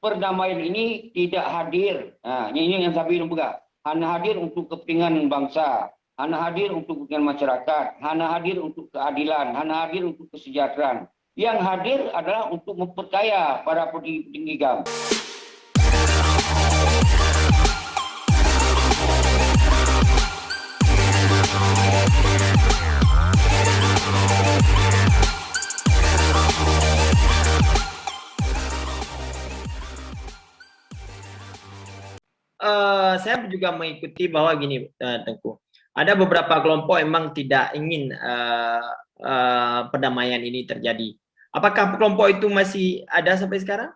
perdamaian ini tidak hadir. Ini yang saya bilang juga. Hanya hadir untuk kepentingan bangsa, hanya hadir untuk kepentingan masyarakat, hanya hadir untuk keadilan, hanya hadir untuk kesejahteraan. Yang hadir adalah untuk memperkaya para petinggi GAM. Saya juga mengikuti bahwa gini, Tengku. Ada beberapa kelompok memang tidak ingin perdamaian ini terjadi. Apakah kelompok itu masih ada sampai sekarang?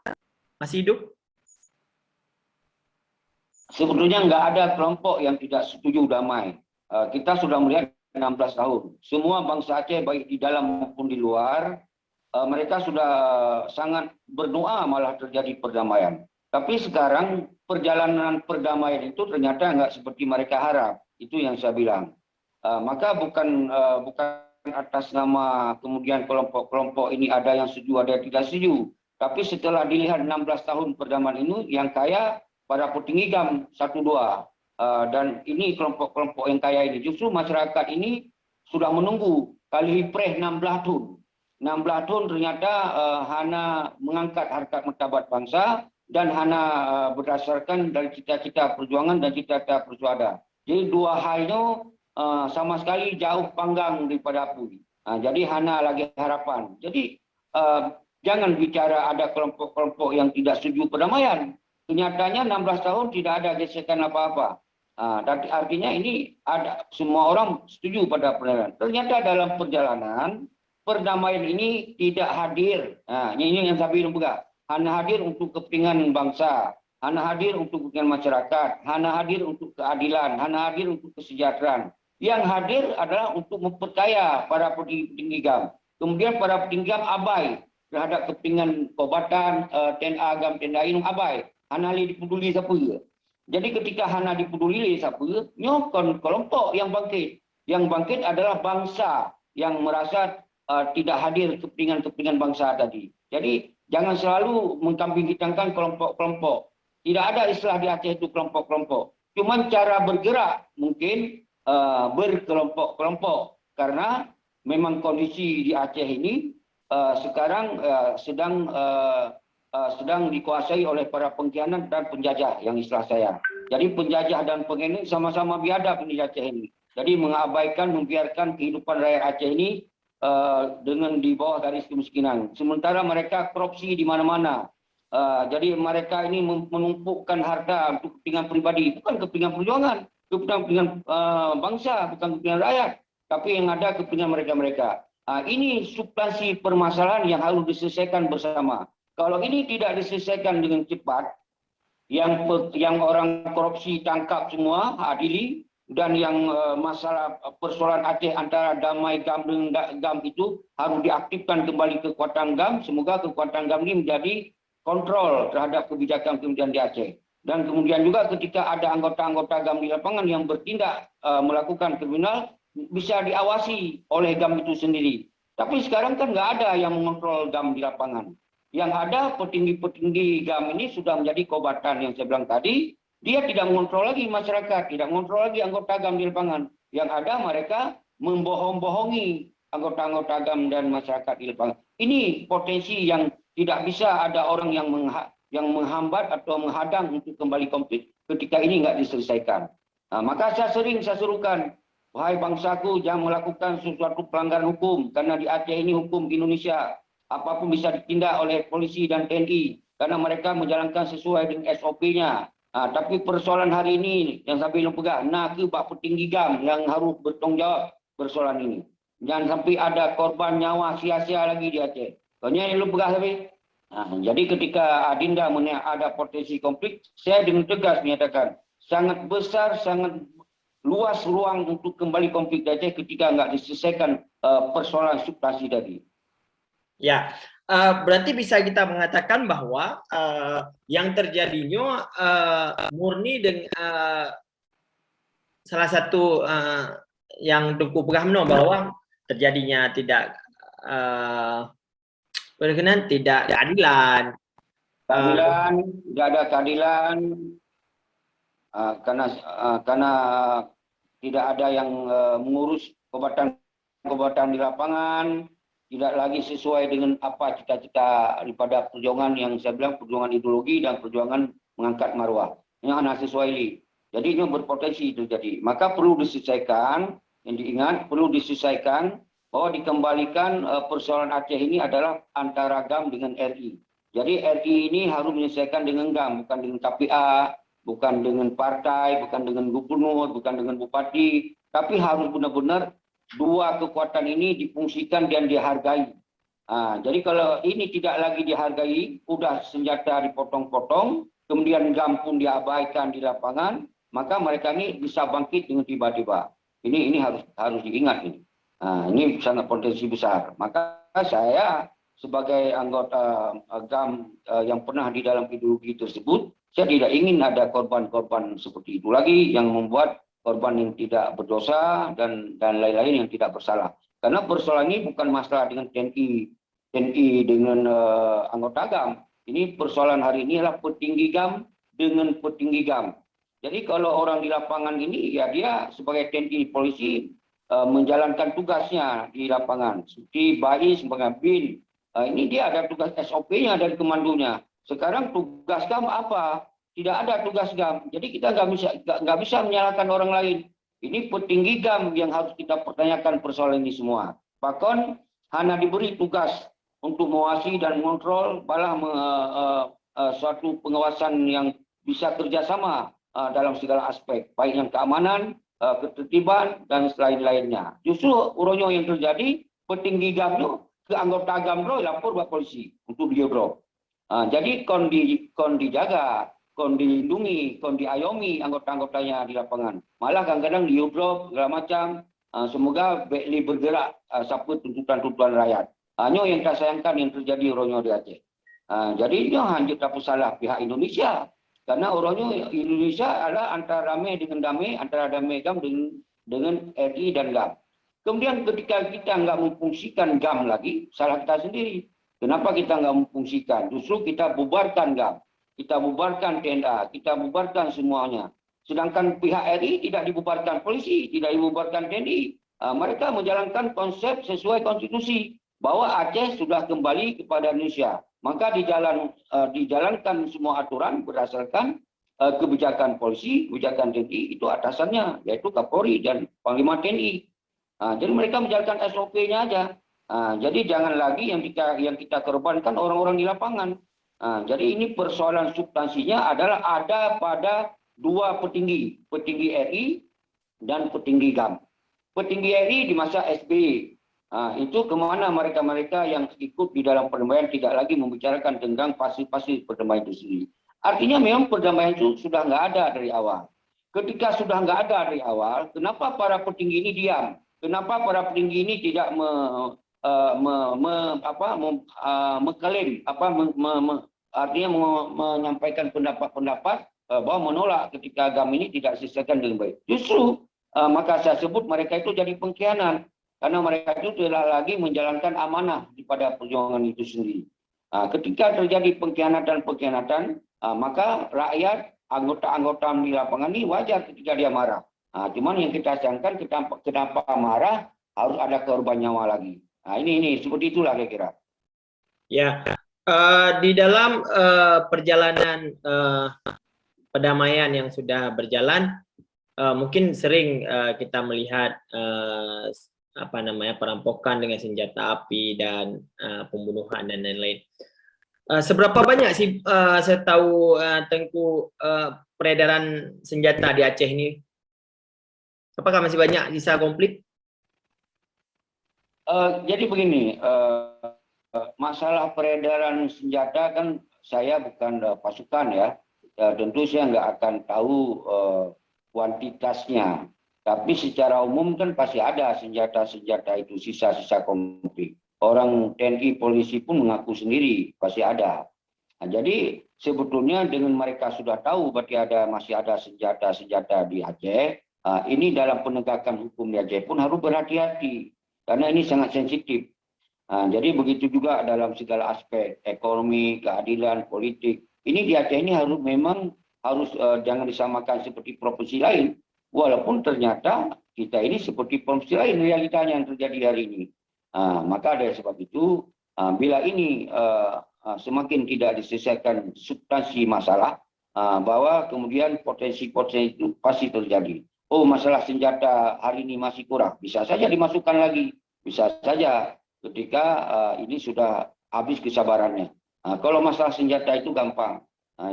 Masih hidup? Sebetulnya nggak ada kelompok yang tidak setuju damai. Kita sudah melihat 16 tahun. Semua bangsa Aceh baik di dalam maupun di luar, mereka sudah sangat berdoa malah terjadi perdamaian. Tapi sekarang perjalanan perdamaian itu ternyata nggak seperti mereka harap. Itu yang saya bilang. Maka bukan atas nama kemudian kelompok-kelompok ini ada yang setuju, ada yang tidak setuju. Tapi setelah dilihat 16 tahun perdamaian ini, yang kaya para petinggi GAM 1-2. Dan ini kelompok-kelompok yang kaya ini. Justru masyarakat ini sudah menunggu kali lipreh 16 tahun. 16 tahun ternyata hanya mengangkat harkat martabat bangsa dan hanya berdasarkan dari cita-cita perjuangan dan cita-cita persuada. Jadi dua hal itu sama sekali jauh panggang daripada api. Jadi hanya lagi harapan. Jadi jangan bicara ada kelompok-kelompok yang tidak setuju perdamaian. Kenyataannya 16 tahun tidak ada gesekan apa-apa. Artinya ini ada semua orang setuju pada perdamaian. Ternyata dalam perjalanan perdamaian ini tidak hadir. Ini yang saya bilang juga. Hanya hadir untuk kepentingan bangsa, hanya hadir untuk kepentingan masyarakat, hanya hadir untuk keadilan, hanya hadir untuk kesejahteraan. Yang hadir adalah untuk memperkaya para petinggi GAM. Kemudian para petinggi GAM abai terhadap kepentingan Kobatan, TNA GAM, TNA ini abai. Hanya dipeduli siapa. Jadi ketika hanya dipeduli siapa, nyokon kelompok yang bangkit. Yang bangkit adalah bangsa yang merasa tidak hadir kepentingan bangsa tadi. Jadi jangan selalu mengkambing hitamkan kelompok-kelompok. Tidak ada istilah di Aceh itu kelompok-kelompok. Cuma cara bergerak mungkin berkelompok-kelompok. Karena memang kondisi di Aceh ini sekarang sedang dikuasai oleh para pengkhianat dan penjajah yang istilah saya. Jadi penjajah dan pengkhianat sama-sama biadab di Aceh ini. Jadi mengabaikan, membiarkan kehidupan rakyat Aceh ini dengan di bawah garis kemiskinan. Sementara mereka korupsi di mana-mana. Jadi mereka ini menumpukkan harta untuk kepentingan pribadi, bukan kepentingan perjuangan, kepentingan bangsa, bukan kepentingan rakyat, tapi yang ada kepentingan mereka-mereka. Ini substansi permasalahan yang harus diselesaikan bersama. Kalau ini tidak diselesaikan dengan cepat, yang orang korupsi tangkap semua, adili, dan yang masalah persoalan Aceh antara damai GAM dengan GAM itu harus diaktifkan kembali kekuatan GAM. Semoga kekuatan GAM ini menjadi kontrol terhadap kebijakan kemudian di Aceh. Dan kemudian juga ketika ada anggota-anggota GAM di lapangan yang bertindak melakukan kriminal, bisa diawasi oleh GAM itu sendiri. Tapi sekarang kan nggak ada yang mengontrol GAM di lapangan. Yang ada petinggi-petinggi GAM ini sudah menjadi kobatan yang saya bilang tadi. Dia tidak mengontrol lagi masyarakat, tidak mengontrol lagi anggota GAM di lapangan. Yang ada mereka membohong-bohongi anggota-anggota GAM dan masyarakat di lapangan. Ini potensi yang tidak bisa ada orang yang menghambat atau menghadang untuk kembali konflik ketika ini nggak diselesaikan. Maka saya serukan, wahai bangsaku, jangan melakukan sesuatu pelanggaran hukum. Karena di Aceh ini hukum di Indonesia, apapun bisa ditindak oleh polisi dan TNI. Karena mereka menjalankan sesuai dengan SOP-nya. Tapi persoalan hari ini yang saya bilang pegang, ke Pak Petinggi GAM yang harus bertanggung jawab persoalan ini. Jangan sampai ada korban nyawa sia-sia lagi di Aceh. Soalnya lu pegang sampai. Jadi ketika Adinda ada potensi konflik, saya dengan tegas menyatakan sangat besar, sangat luas ruang untuk kembali konflik di Aceh ketika nggak diselesaikan persoalan substansi tadi. Ya. Berarti bisa kita mengatakan bahwa yang terjadinya murni dengan salah satu yang Tengku pegang bahwa terjadinya tidak berkenan, tidak keadilan, Keadilan, tidak ada keadilan karena tidak ada yang mengurus kebatan di lapangan, tidak lagi sesuai dengan apa cita-cita daripada perjuangan yang saya bilang perjuangan ideologi dan perjuangan mengangkat marwah. Yang anak sesuai. Jadi ini berpotensi terjadi. Maka perlu diselesaikan, yang diingat perlu diselesaikan bahwa dikembalikan persoalan Aceh ini adalah antara GAM dengan RI. Jadi RI ini harus menyelesaikan dengan GAM, bukan dengan KPA, bukan dengan partai, bukan dengan gubernur, bukan dengan bupati, tapi harus benar-benar dua kekuatan ini difungsikan dan dihargai. Jadi kalau ini tidak lagi dihargai, udah senjata dipotong-potong, kemudian GAM pun diabaikan di lapangan, maka mereka ini bisa bangkit dengan tiba-tiba. Ini harus diingat ini. Ini sangat potensi besar. Maka saya sebagai anggota GAM yang pernah di dalam ideologi tersebut, saya tidak ingin ada korban-korban seperti itu lagi yang membuat korban yang tidak berdosa dan lain-lain yang tidak bersalah. Karena persoalan ini bukan masalah dengan TNI dengan anggota GAM. Ini persoalan hari ini adalah petinggi GAM dengan petinggi GAM. Jadi kalau orang di lapangan ini ya dia sebagai TNI polisi menjalankan tugasnya di lapangan. Seperti BAI sebagai BIN, ini dia ada tugas SOP-nya dari komandonya. Sekarang tugas GAM apa? Tidak ada tugas GAM. Jadi kita nggak bisa menyalahkan orang lain. Ini petinggi GAM yang harus kita pertanyakan persoalan ini semua. Bahkan hanya diberi tugas untuk mengawasi dan mengontrol, malah suatu pengawasan yang bisa kerjasama dalam segala aspek, baik yang keamanan, ketertiban, dan lain-lainnya. Justru uronyo yang terjadi, petinggi GAM itu ke anggota GAM lapor buat polisi untuk diodrop. Jadi kon dijaga, kon dilindungi, kon diayomi anggota-anggotanya di lapangan. Malah kadang-kadang diodrop segala macam. Semoga BLI bergerak siapa tuntutan-tuntutan rakyat. Hanya yang tak sayangkan yang terjadi uronyo di Aceh. Jadi ini hanya tak salah pihak Indonesia. Karena uronyo Indonesia adalah antara damai dengan damai, antara damai GAM dengan RI dan GAM. Kemudian ketika kita nggak memfungsikan GAM lagi, salah kita sendiri. Kenapa kita nggak memfungsikan? Justru kita bubarkan GAM, kita bubarkan TNA, kita bubarkan semuanya. Sedangkan pihak RI tidak dibubarkan polisi, tidak dibubarkan TNI. Mereka menjalankan konsep sesuai konstitusi bahwa Aceh sudah kembali kepada Indonesia. Maka dijalankan semua aturan berdasarkan kebijakan polisi, kebijakan TNI itu atasannya, yaitu Kapolri dan Panglima TNI. Jadi mereka menjalankan SOP-nya aja. Jadi jangan lagi yang kita korbankan orang-orang di lapangan. Jadi ini persoalan substansinya adalah ada pada dua petinggi RI dan petinggi GAM. Petinggi RI di masa SBY. Itu kemana mereka-mereka yang ikut di dalam perdamaian tidak lagi membicarakan tentang pasti perdamaian itu sendiri. Artinya memang perdamaian itu sudah nggak ada dari awal. Ketika sudah nggak ada dari awal, kenapa para petinggi ini diam? Kenapa para petinggi ini tidak mengklaim, artinya menyampaikan pendapat-pendapat bahwa menolak ketika GAM ini tidak diselesaikan dengan baik. Justru maka saya sebut mereka itu jadi pengkhianat. Karena mereka itu tidak lagi menjalankan amanah pada perjuangan itu sendiri. Ketika terjadi pengkhianatan, maka rakyat, anggota-anggota di lapangan ini wajar ketika dia marah. Cuman yang kita sayangkan, kenapa marah harus ada korban nyawa lagi. Ini seperti itulah kira-kira. Ya, di dalam perjalanan perdamaian yang sudah berjalan, mungkin sering kita melihat perampokan dengan senjata api dan pembunuhan dan lain-lain. Seberapa banyak sih saya tahu Tengku peredaran senjata di Aceh ini? Apakah masih banyak sisa konflik? Jadi begini, masalah peredaran senjata kan saya bukan pasukan ya. Tentu saya nggak akan tahu kuantitasnya. Tapi secara umum kan pasti ada senjata-senjata itu, sisa-sisa konflik. Orang TNI, polisi pun mengaku sendiri, pasti ada. Jadi sebetulnya dengan mereka sudah tahu berarti masih ada senjata-senjata di Aceh, ini dalam penegakan hukum di Aceh pun harus berhati-hati. Karena ini sangat sensitif. Jadi begitu juga dalam segala aspek ekonomi, keadilan, politik. Ini di Aceh ini memang harus jangan disamakan seperti provinsi lain. Walaupun ternyata kita ini seperti provinsi lain realitanya yang terjadi hari ini. Maka dari sebab itu, bila ini semakin tidak diselesaikan substansi masalah, bahwa kemudian potensi-potensi itu pasti terjadi. Oh, masalah senjata hari ini masih kurang, bisa saja dimasukkan lagi, bisa saja ketika ini sudah habis kesabarannya. Kalau masalah senjata itu gampang,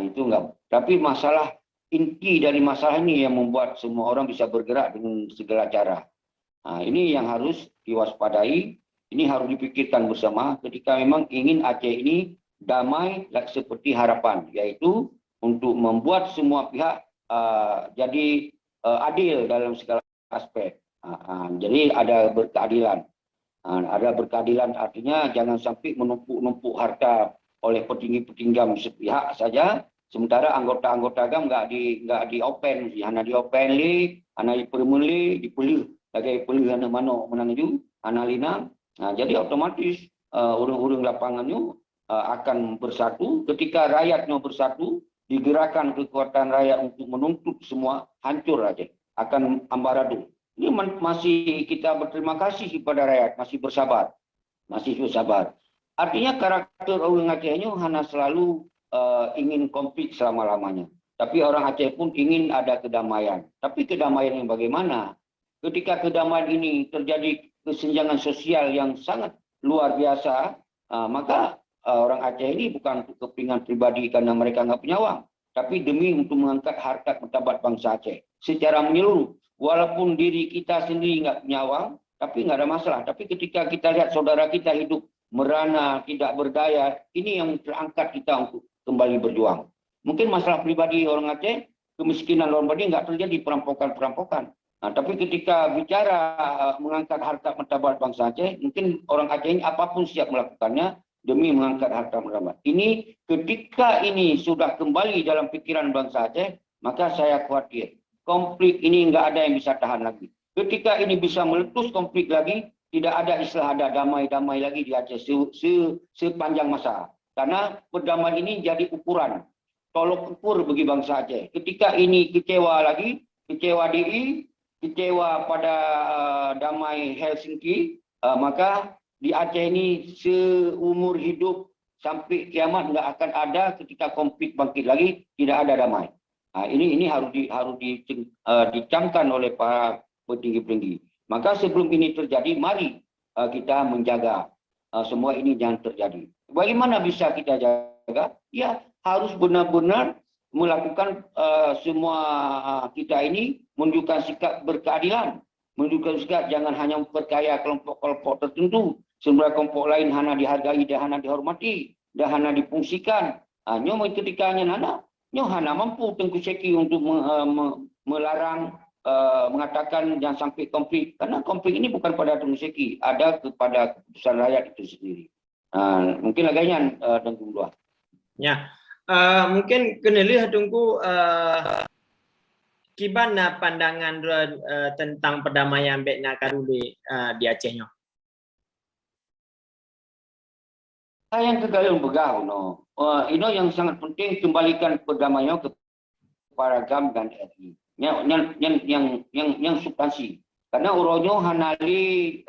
itu enggak. Tapi masalah inti dari masalah ini yang membuat semua orang bisa bergerak dengan segala cara. Ini yang harus diwaspadai, ini harus dipikirkan bersama ketika memang ingin Aceh ini damai seperti harapan, yaitu untuk membuat semua pihak jadi adil dalam segala aspek. Jadi ada berkeadilan. Ada berkeadilan artinya jangan sampai menumpuk-numpuk harta oleh petinggi-petinggi sepihak saja, sementara anggota-anggota agam nggak di open, hanya di open li, hanya di permuli, dipulih, lagi pulih hanya mano menang ju, analina. Jadi otomatis urung-urung lapangannya akan bersatu. Ketika rakyatnya bersatu, digerakkan kekuatan rakyat untuk menuntut semua, hancur aja, akan ambaradul. Ini masih kita berterima kasih kepada rakyat, masih bersabar. Artinya karakter orang Aceh ini hanya selalu ingin konflik selama-lamanya. Tapi orang Aceh pun ingin ada kedamaian. Tapi kedamaian yang bagaimana? Ketika kedamaian ini terjadi kesenjangan sosial yang sangat luar biasa, maka orang Aceh ini bukan untuk kepentingan pribadi karena mereka nggak punya uang, tapi demi untuk mengangkat harkat martabat bangsa Aceh secara menyeluruh. Walaupun diri kita sendiri nggak punya uang, tapi nggak ada masalah. Tapi ketika kita lihat saudara kita hidup merana, tidak berdaya, ini yang terangkat kita untuk kembali berjuang. Mungkin masalah pribadi orang Aceh, kemiskinan orang pribadi nggak terjadi perampokan-perampokan. Tapi ketika bicara mengangkat harkat martabat bangsa Aceh, mungkin orang Aceh ini apapun siap melakukannya demi mengangkat harkat martabat. Ini ketika ini sudah kembali dalam pikiran bangsa Aceh, maka saya khawatir konflik ini nggak ada yang bisa tahan lagi. Ketika ini bisa meletus konflik lagi, tidak ada istilah ada damai-damai lagi di Aceh sepanjang masa. Karena perdamaian ini jadi ukuran, tolok ukur bagi bangsa Aceh. Ketika ini kecewa lagi, kecewa DI, kecewa pada damai Helsinki, maka di Aceh ini seumur hidup sampai kiamat nggak akan ada ketika konflik bangkit lagi, tidak ada damai. Ini harus dicamkan oleh para petinggi-petinggi. Maka sebelum ini terjadi, mari kita menjaga semua ini jangan terjadi. Bagaimana bisa kita jaga? Ya harus benar-benar melakukan semua kita ini menunjukkan sikap berkeadilan, menunjukkan sikap jangan hanya memperkaya kelompok-kelompok tertentu, sementara kelompok lain hanya dihargai dan hanya dihormati dan hanya difungsikan. Hanya ketika hanya mampu Tengku Zeki untuk melarang, mengatakan jangan sampai konflik. Karena konflik ini bukan pada Tengku Zeki, ada kepada keputusan rakyat itu sendiri. Mungkin agaknya Tengku Dua. Ya, mungkin kenali Tengku gimana pandangan tentang perdamaian Bekna Karule di Acehnya? Yang kegalian begau, no. Ini yang sangat penting kembalikan perdamaian kepada GAM dan RI. Yang substansi. Karena uronyo hanali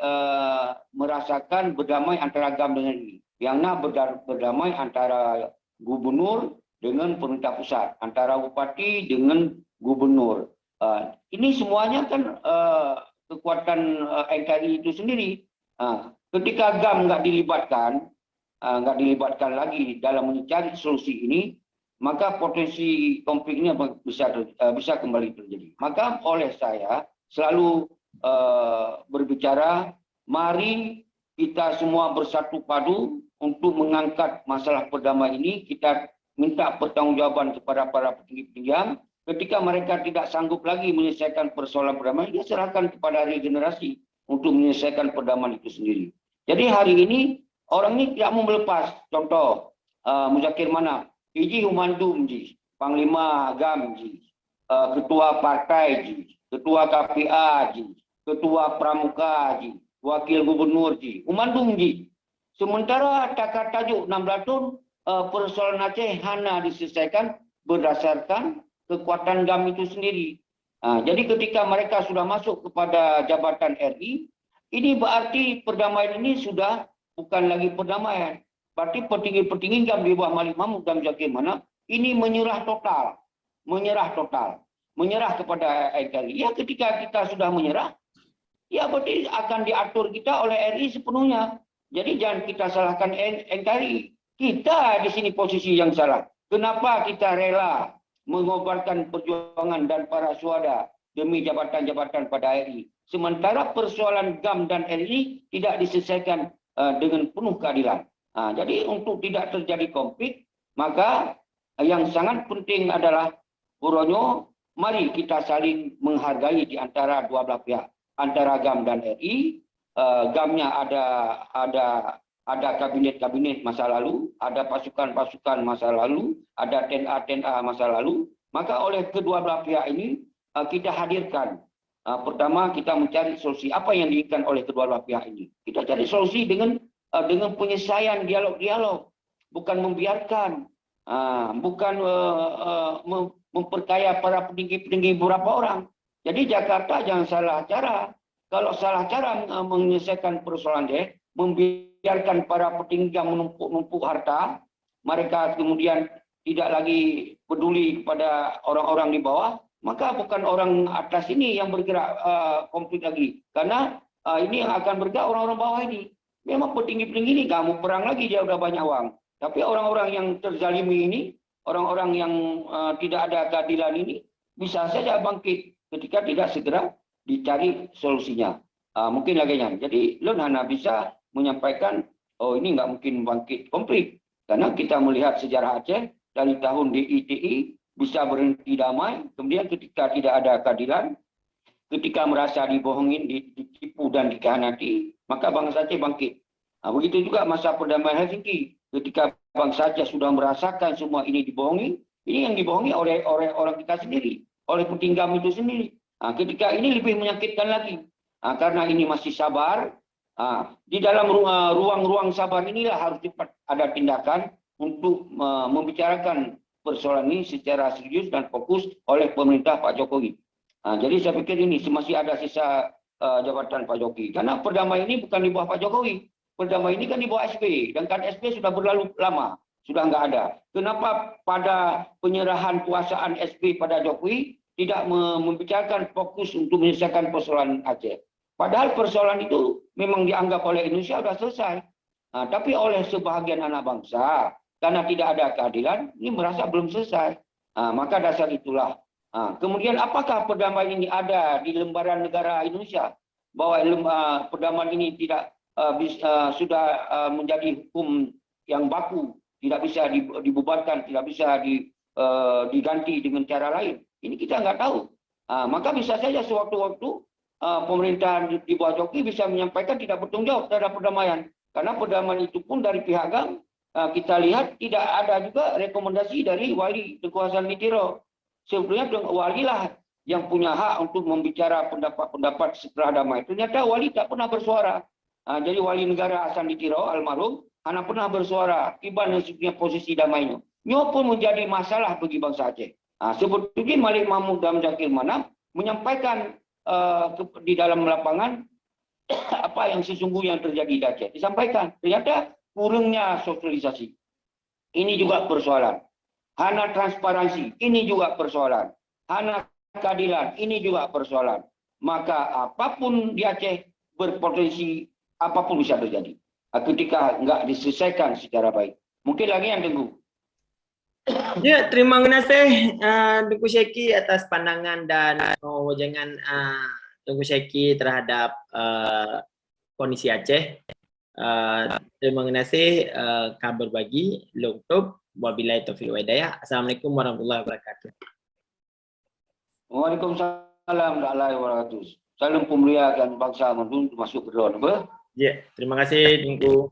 merasakan berdamai antara GAM dengan RI. Yang berdamai antara gubernur dengan pemerintah pusat, antara bupati dengan gubernur. Ini semuanya kan kekuatan NKRI itu sendiri. Ketika GAM nggak dilibatkan lagi dalam mencari solusi ini, maka potensi konflik ini bisa kembali terjadi. Maka oleh saya selalu berbicara, mari kita semua bersatu padu untuk mengangkat masalah perdamaian ini. Kita minta pertanggungjawaban kepada para petinggi-petinggi. Ketika mereka tidak sanggup lagi menyelesaikan persoalan perdamaian, dia serahkan kepada regenerasi untuk menyelesaikan perdamaian itu sendiri. Jadi hari ini orang ini tidak mau melepas. Contoh, Muzakir Manap, Iji Humandum, Panglima Agam, Ketua Partai, Ketua KPA, Ketua Pramuka, Wakil Gubernur, Humandum, Sementara takar tajuk 16 tahun persoalan Aceh hanya diselesaikan berdasarkan kekuatan GAM itu sendiri. Jadi ketika mereka sudah masuk kepada jabatan RI, ini berarti perdamaian ini sudah bukan lagi perdamaian. Berarti petinggi-petinggi GAM di bawah Malik Mahmud dan Zaqy Manaf ini menyerah total. Menyerah kepada NKRI. Ya ketika kita sudah menyerah, ya berarti akan diatur kita oleh RI sepenuhnya. Jadi jangan kita salahkan NKRI. Kita di sini posisi yang salah. Kenapa kita rela mengobarkan perjuangan dan para suhada demi jabatan-jabatan pada RI? Sementara persoalan GAM dan RI tidak diselesaikan dengan penuh keadilan. Jadi untuk tidak terjadi konflik, maka yang sangat penting adalah Buronyo, mari kita saling menghargai di antara dua belah pihak, antara GAM dan RI. GAM-nya ada kabinet-kabinet masa lalu, ada pasukan-pasukan masa lalu, ada TNA masa lalu. Maka oleh kedua belah pihak ini kita hadirkan. Pertama kita mencari solusi apa yang diinginkan oleh kedua belah pihak ini. Kita cari solusi dengan penyelesaian dialog-dialog, bukan membiarkan, bukan memperkaya para petinggi-petinggi beberapa orang. Jadi Jakarta jangan salah cara. Kalau salah cara menyelesaikan persoalan dia, membiarkan para petinggi yang menumpuk harta, mereka kemudian tidak lagi peduli kepada orang-orang di bawah, maka bukan orang atas ini yang bergerak konflik lagi. Karena ini yang akan bergerak orang-orang bawah ini. Memang petinggi-petinggi ini nggak mau perang lagi, dia udah banyak uang. Tapi orang-orang yang terzalimi ini, orang-orang yang tidak ada keadilan ini, bisa saja bangkit ketika tidak segera dicari solusinya. Mungkin lagi yang. Jadi Lun hanya bisa menyampaikan, oh ini nggak mungkin bangkit konflik. Karena kita melihat sejarah Aceh dari tahun DITI bisa berhenti damai, kemudian ketika tidak ada keadilan, ketika merasa dibohongin, ditipu dan dikhianati, maka bangsa Aceh bangkit. Begitu juga masa perdamaian Helsinki, ketika bangsa Aceh sudah merasakan semua ini dibohongi, ini yang dibohongi oleh orang kita sendiri, oleh petinggi itu sendiri. Ketika ini lebih menyakitkan lagi, karena ini masih sabar. Di dalam ruang-ruang sabar inilah harus cepat ada tindakan untuk membicarakan persoalan ini secara serius dan fokus oleh pemerintah Pak Jokowi. Jadi saya pikir ini masih ada sisa jabatan Pak Jokowi. Karena perdamaian ini bukan di bawah Pak Jokowi. Perdamaian ini kan di bawah SP. Dan kan SP sudah berlalu lama. Sudah nggak ada. Kenapa pada penyerahan kuasaan SP pada Jokowi tidak membicarakan fokus untuk menyelesaikan persoalan Aceh? Padahal persoalan itu memang dianggap oleh Indonesia sudah selesai. Tapi oleh sebahagian anak bangsa, karena tidak ada keadilan, ini merasa belum selesai. Maka dasar itulah. Kemudian apakah perdamaian ini ada di lembaran negara Indonesia? Bahwa perdamaian ini tidak sudah menjadi hukum yang baku, tidak bisa dibubarkan, tidak bisa diganti dengan cara lain. Ini kita nggak tahu. Maka bisa saja sewaktu-waktu pemerintahan di bawah Jokowi bisa menyampaikan tidak bertanggung jawab terhadap perdamaian. Karena perdamaian itu pun dari pihak GAM, kita lihat tidak ada juga rekomendasi dari Wali Tengku Hasan Mitiro. Sebetulnya Wali lah yang punya hak untuk membicara pendapat-pendapat setelah damai. Ternyata Wali tak pernah bersuara. Jadi Wali Negara Hasan Mitiro almarhum hanya pernah bersuara iban yang sebetulnya posisi damainya. Ini pun menjadi masalah bagi bangsa Aceh. Sebetulnya Malik Mahmud dan Zaqy Manaf menyampaikan di dalam lapangan apa yang sesungguhnya terjadi di Aceh. Disampaikan. Ternyata kurangnya sosialisasi. Ini juga persoalan. Hana transparansi. Ini juga persoalan. Hana keadilan. Ini juga persoalan. Maka apapun di Aceh berpotensi apapun bisa terjadi. Ketika nggak diselesaikan secara baik. Mungkin lagi yang tunggu. Ya, terima kasih Tengku Syeki atas pandangan dan wajangan Tengku Syeki terhadap kondisi Aceh. Terima kasih kabar bagi Luktub. Wabillahi taufiq wal hidayah. Assalamualaikum warahmatullahi wabarakatuh. Waalaikumsalam warahmatullahi wabarakatuh. Salam pemuliaan bangsa masuk ke dalam. Ya, terima kasih Tengku.